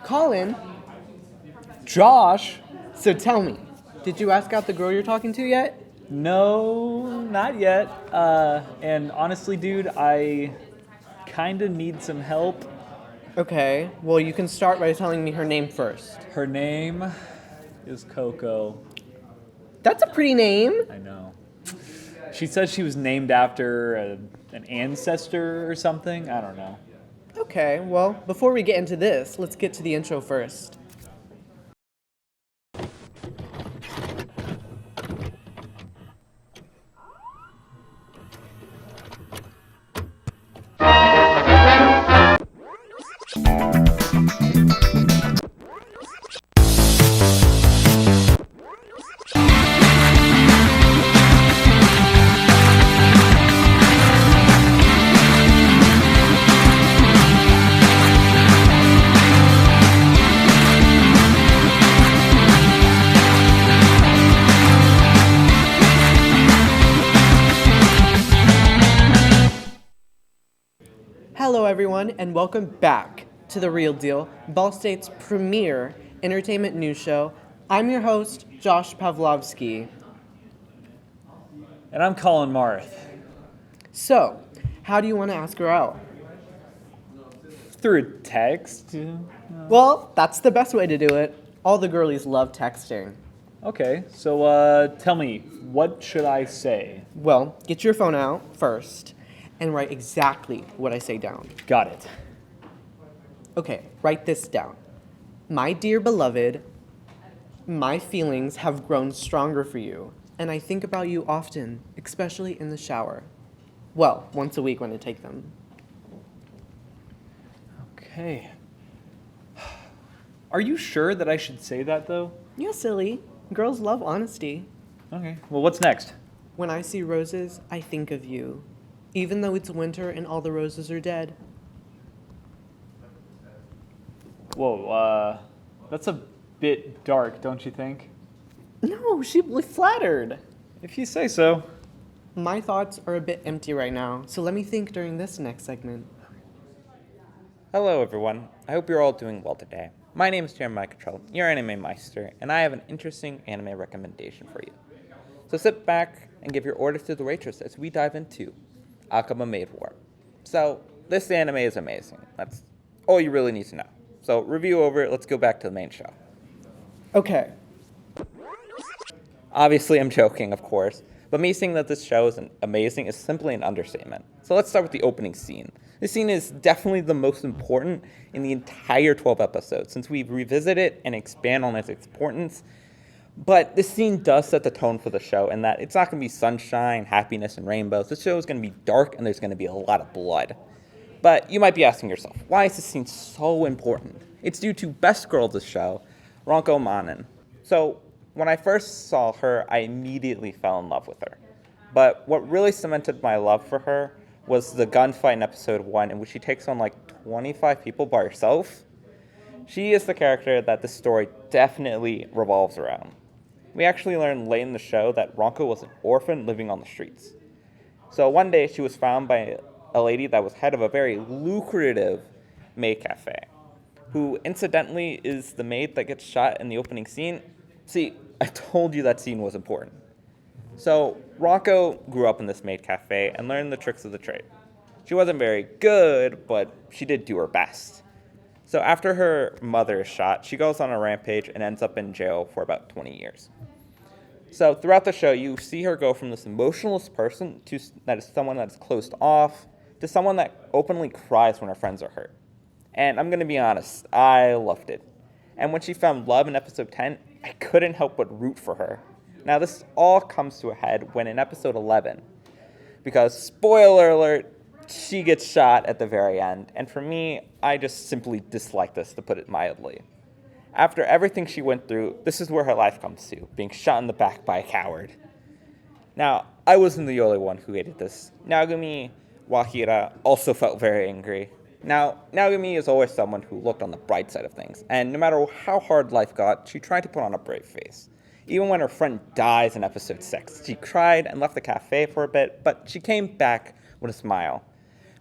Collin, Josh? so tell me, did you ask out the girl you're talking to yet? No, not yet. And honestly, dude, I kinda need some help. Okay, well, you can start by telling me her name first. Her name is Coco. That's a pretty name. I know. She says she was named after an ancestor or something. I don't know. Okay, well, before we get into this, let's get to the intro first. Hello, everyone, and welcome back to The Real Deal, Ball State's premier entertainment news show. I'm your host, Josh Pavlovsky. And I'm Collin Marth. So, how do you want to ask her out? Through a text? Well, that's the best way to do it. All the girlies love texting. Okay, so tell me, what should I say? Well, get your phone out first and write exactly what I say down. Got it. Okay, write this down. My dear beloved, my feelings have grown stronger for you, and I think about you often, especially in the shower. Well, once a week when I take them. Okay. Are you sure that I should say that, though? Yeah, silly. Girls love honesty. Okay, well, what's next? When I see roses, I think of you, even though it's winter and all the roses are dead. Whoa, that's a bit dark, don't you think? No, she flattered. If you say so. My thoughts are a bit empty right now, so let me think during this next segment. Hello everyone, I hope you're all doing well today. My name is Jeremiah Cottrell, your anime meister, and I have an interesting anime recommendation for you. So sit back and give your order to the waitress as we dive into Akiba Maid War. So, this anime is amazing. That's all you really need to know. So, review over, let's go back to the main show. Okay, Obviously, I'm joking, of course, but me saying that this show is amazing is simply an understatement. So let's start with the opening scene. This scene is definitely the most important in the entire 12 episodes, since we revisit it and expand on its importance. But this scene does set the tone for the show, in that it's not going to be sunshine, happiness, and rainbows. This show is going to be dark, and there's going to be a lot of blood. But you might be asking yourself, why is this scene so important? It's due to best girl of the show, Ronko Manin. So, when I first saw her, I immediately fell in love with her. But what really cemented my love for her was the gunfight in episode 1, in which she takes on like 25 people by herself. She is the character that this story definitely revolves around. We actually learn late in the show that Ronko was an orphan living on the streets. So one day she was found by a lady that was head of a very lucrative maid cafe, who incidentally is the maid that gets shot in the opening scene. See, I told you that scene was important. So, Ronko grew up in this maid cafe and learned the tricks of the trade. She wasn't very good, but she did do her best. So after her mother is shot, she goes on a rampage and ends up in jail for about 20 years. So throughout the show, you see her go from this emotionless person that is someone that is closed off to someone that openly cries when her friends are hurt. And I'm going to be honest, I loved it. And when she found love in episode 10, I couldn't help but root for her. Now, this all comes to a head when in episode 11, because, spoiler alert, she gets shot at the very end. And for me, I just simply dislike this, to put it mildly. After everything she went through, this is where her life comes to, being shot in the back by a coward. Now, I wasn't the only one who hated this. Naogumi Wahira also felt very angry. Now, Naogumi is always someone who looked on the bright side of things, and no matter how hard life got, she tried to put on a brave face. Even when her friend dies in episode 6, she cried and left the cafe for a bit, but she came back with a smile.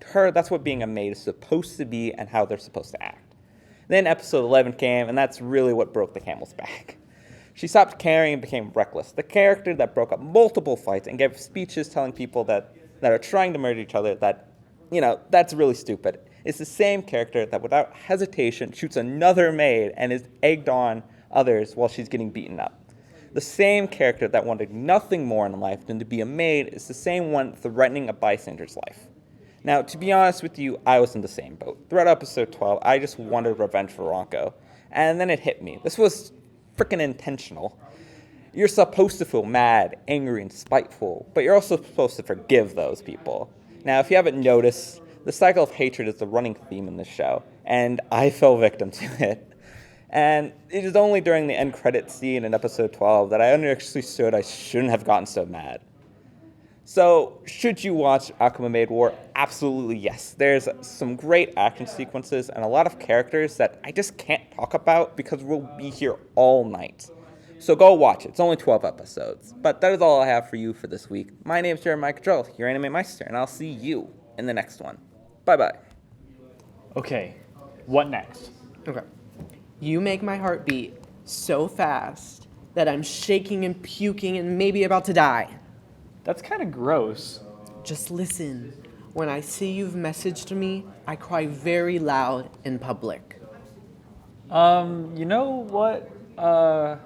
To her, that's what being a maid is supposed to be and how they're supposed to act. Then episode 11 came, and that's really what broke the camel's back. She stopped caring and became reckless. The character that broke up multiple fights and gave speeches telling people that are trying to murder each other that, that's really stupid. It's the same character that without hesitation shoots another maid and is egged on others while she's getting beaten up. The same character that wanted nothing more in life than to be a maid is the same one threatening a bystander's life. Now, to be honest with you, I was in the same boat. Throughout episode 12, I just wanted revenge for Ronco. And then it hit me. This was freaking intentional. You're supposed to feel mad, angry, and spiteful, but you're also supposed to forgive those people. Now, if you haven't noticed, the cycle of hatred is the running theme in this show, and I fell victim to it. And it is only during the end credits scene in episode 12 that I understood I shouldn't have gotten so mad. So, should you watch Akiba Maid War? Absolutely yes. There's some great action sequences and a lot of characters that I just can't talk about because we'll be here all night. So go watch it. It's only 12 episodes. But that is all I have for you for this week. My name is Jeremiah Joel, your Anime Meister, and I'll see you in the next one. Bye-bye. Okay, what next? Okay. You make my heart beat so fast that I'm shaking and puking and maybe about to die. That's kind of gross. Just listen. When I see you've messaged me, I cry very loud in public. You know what? I'll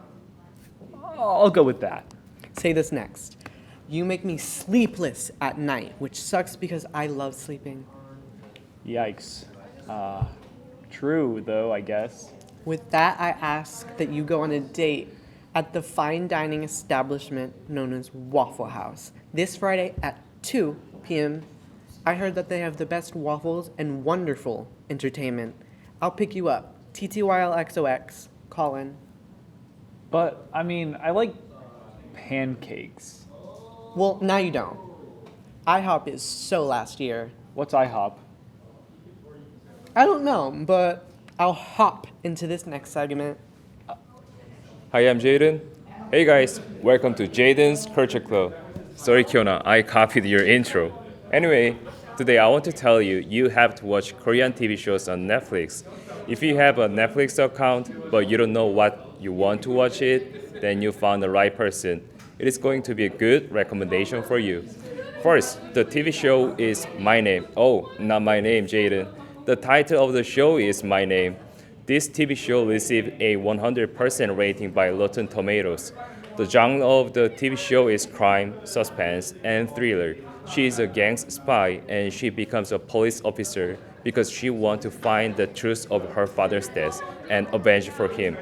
go with that. Say this next. You make me sleepless at night, which sucks because I love sleeping. Yikes. True, though, I guess. With that, I ask that you go on a date at the fine dining establishment known as Waffle House this Friday at 2 p.m. I heard that they have the best waffles and wonderful entertainment. I'll pick you up. TTYLXOX, Collin. But, I mean, I like pancakes. Well, now you don't. IHOP is so last year. What's IHOP? I don't know, but I'll hop into this next segment. Hi, I'm Jayden. Hey guys, welcome to Jayden's Culture Club. Sorry, Keeona, I copied your intro. Anyway, today I want to tell you you have to watch Korean TV shows on Netflix. If you have a Netflix account but you don't know what you want to watch it, then you found the right person. It is going to be a good recommendation for you. First, the TV show is My Name. Oh, not My Name, Jayden. The title of the show is My Name. This TV show received a 100% rating by Rotten Tomatoes. The genre of the TV show is crime, suspense, and thriller. She is a gang spy and she becomes a police officer because she wants to find the truth of her father's death and avenge for him.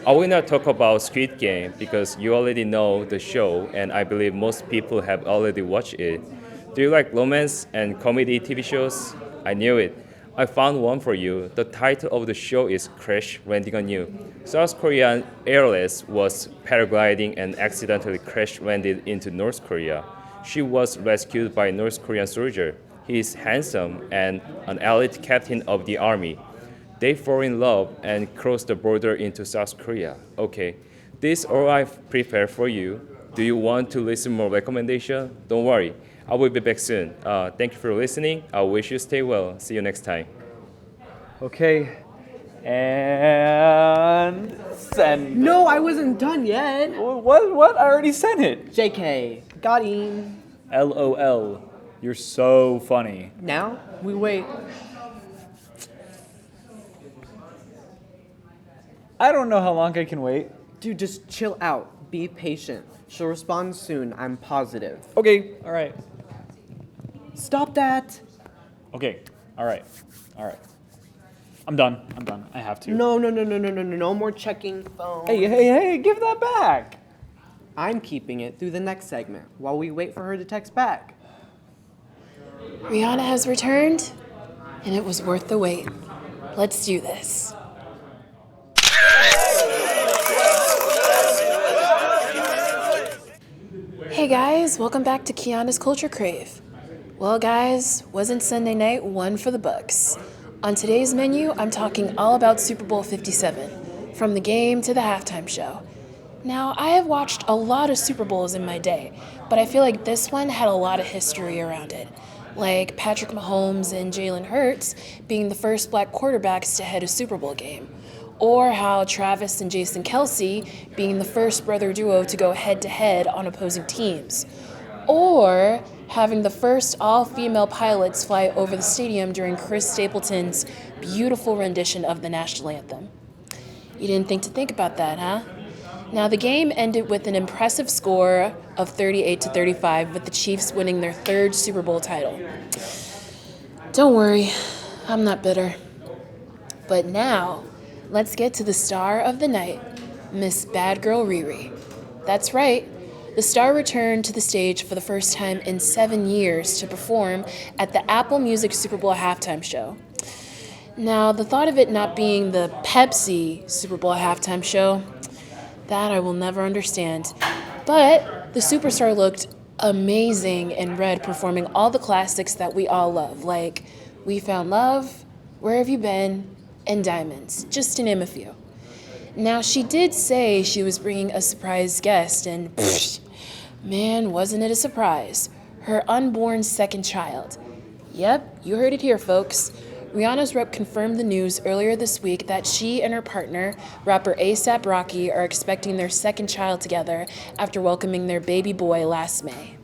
I will not talk about Squid Game because you already know the show and I believe most people have already watched it. Do you like romance and comedy TV shows? I knew it. I found one for you. The title of the show is Crash Landing on You. South Korean airless was paragliding and accidentally crash landed into North Korea. She was rescued by a North Korean soldier. He is handsome and an elite captain of the army. They fall in love and cross the border into South Korea. Okay, this is all I've prepared for you. Do you want to listen more recommendation? Don't worry. I will be back soon. Thank you for listening. I wish you stay well. See you next time. Okay, and send. No, I wasn't done yet. What? I already sent it. JK, got him. LOL. You're so funny. Now we wait. I don't know how long I can wait. Dude, just chill out. Be patient. She'll respond soon, I'm positive. Okay, all right. Stop that. Okay, all right. I'm done. I have to. No more checking phone. Hey, give that back. I'm keeping it through the next segment while we wait for her to text back. Rihanna has returned, and it was worth the wait. Let's do this. Hey guys, welcome back to Keeona's Culture Crave. Well guys, wasn't Sunday night one for the books? On today's menu, I'm talking all about Super Bowl 57, from the game to the halftime show. Now, I have watched a lot of Super Bowls in my day, but I feel like this one had a lot of history around it. like Patrick Mahomes and Jalen Hurts being the first black quarterbacks to head a Super Bowl game, or how Travis and Jason Kelsey being the first brother duo to go head-to-head on opposing teams, or having the first all-female pilots fly over the stadium during Chris Stapleton's beautiful rendition of the national anthem. You didn't think about that, huh? Now, the game ended with an impressive score of 38-35, with the Chiefs winning their third Super Bowl title. Don't worry, I'm not bitter. But now, let's get to the star of the night, Miss Bad Girl Riri. That's right, the star returned to the stage for the first time in 7 years to perform at the Apple Music Super Bowl halftime show. Now, the thought of it not being the Pepsi Super Bowl halftime show, that I will never understand. But the superstar looked amazing in red, performing all the classics that we all love, like We Found Love, Where Have You Been, and Diamonds, just to name a few. Now, she did say she was bringing a surprise guest, and man, wasn't it a surprise. Her unborn second child. Yep, you heard it here, folks. Rihanna's rep confirmed the news earlier this week that she and her partner, rapper A$AP Rocky, are expecting their second child together after welcoming their baby boy last May.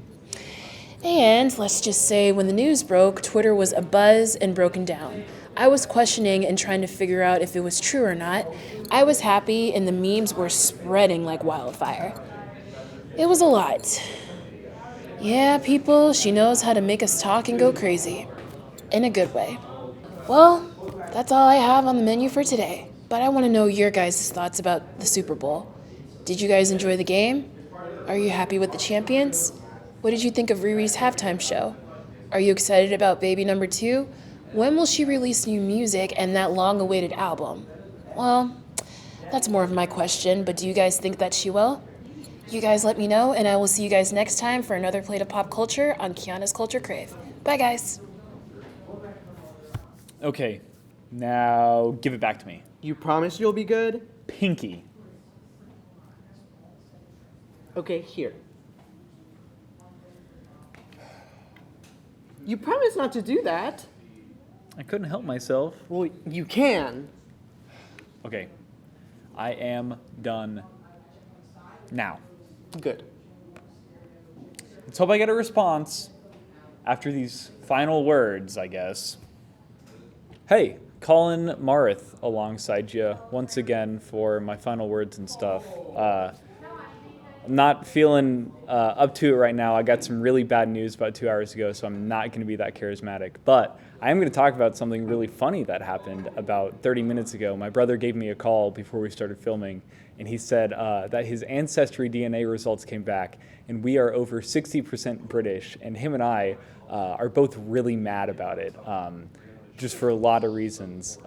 And let's just say when the news broke, Twitter was abuzz and broken down. I was questioning and trying to figure out if it was true or not. I was happy and the memes were spreading like wildfire. It was a lot. Yeah, people, she knows how to make us talk and go crazy. In a good way. Well, that's all I have on the menu for today. But I want to know your guys' thoughts about the Super Bowl. Did you guys enjoy the game? Are you happy with the champions? What did you think of Riri's halftime show? Are you excited about baby number 2? When will she release new music and that long-awaited album? Well, that's more of my question, but do you guys think that she will? You guys let me know, and I will see you guys next time for another plate of pop culture on Keeona's Culture Crave. Bye, guys. Okay, now give it back to me. You promise you'll be good? Pinky. Okay, here. You promise not to do that. I couldn't help myself. Well, you can. Okay, I am done now. Good. Let's hope I get a response after these final words, I guess. Hey, Collin Marith alongside you once again for my final words and stuff. I'm not feeling up to it right now. I got some really bad news about 2 hours ago, so I'm not going to be that charismatic. But I am going to talk about something really funny that happened about 30 minutes ago. My brother gave me a call before we started filming, and he said that his ancestry DNA results came back, and we are over 60% British, and him and I are both really mad about it. Just for a lot of reasons.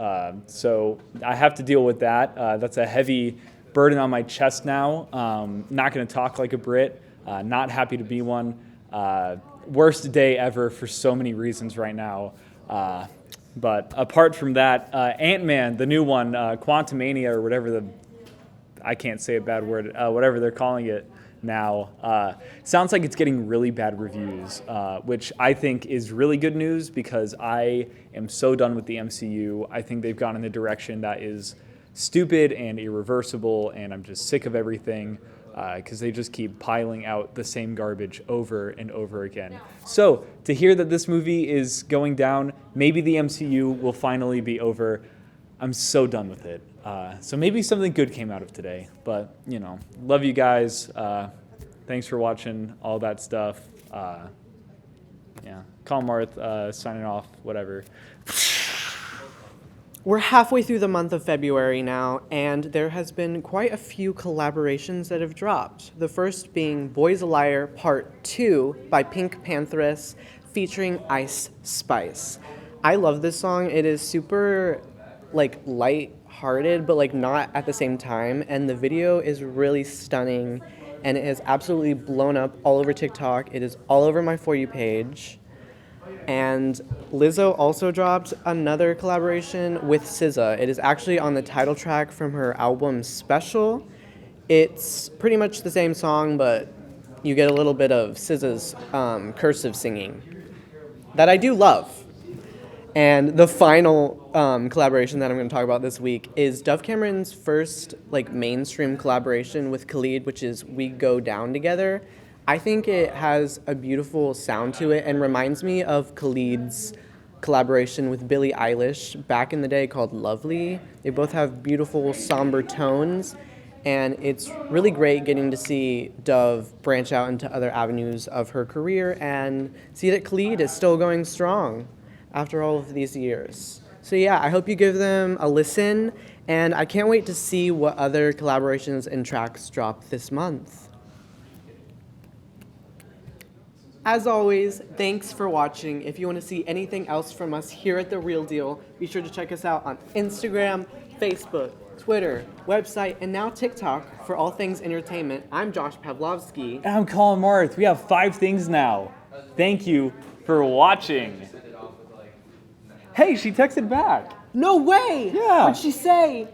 So I have to deal with that. That's a heavy burden on my chest now. Not going to talk like a Brit. Not happy to be one. Worst day ever for so many reasons right now. But apart from that, Ant-Man, the new one, Quantumania or whatever I can't say a bad word, whatever they're calling it now, sounds like it's getting really bad reviews, which I think is really good news because I am so done with the MCU. I think they've gone in a direction that is stupid and irreversible, and I'm just sick of everything because they just keep piling out the same garbage over and over again. So to hear that this movie is going down, maybe the MCU will finally be over. I'm so done with it. So maybe something good came out of today, but love you guys. Thanks for watching all that stuff. Colin Marth signing off, whatever. We're halfway through the month of February now, and there has been quite a few collaborations that have dropped. The first being Boy's a Liar Part 2 by Pink Pantheress featuring Ice Spice. I love this song. It is super light-hearted, but not at the same time, and the video is really stunning, and it has absolutely blown up all over TikTok. It is all over my For You page. And Lizzo also dropped another collaboration with SZA. It is actually on the title track from her album Special. It's pretty much the same song, but you get a little bit of SZA's cursive singing. that I do love. And the final collaboration that I'm going to talk about this week is Dove Cameron's first like mainstream collaboration with Khalid, which is We Go Down Together. I think it has a beautiful sound to it and reminds me of Khalid's collaboration with Billie Eilish back in the day called Lovely. They both have beautiful somber tones, and it's really great getting to see Dove branch out into other avenues of her career and see that Khalid is still going strong after all of these years. So yeah, I hope you give them a listen, and I can't wait to see what other collaborations and tracks drop this month. As always, thanks for watching. If you want to see anything else from us here at The Real Deal, be sure to check us out on Instagram, Facebook, Twitter, website, and now TikTok for all things entertainment. I'm Josh Pavlovsky. And I'm Collin Marth. We have 5 things now. Thank you for watching. Hey, she texted back. No way! Yeah. What'd she say?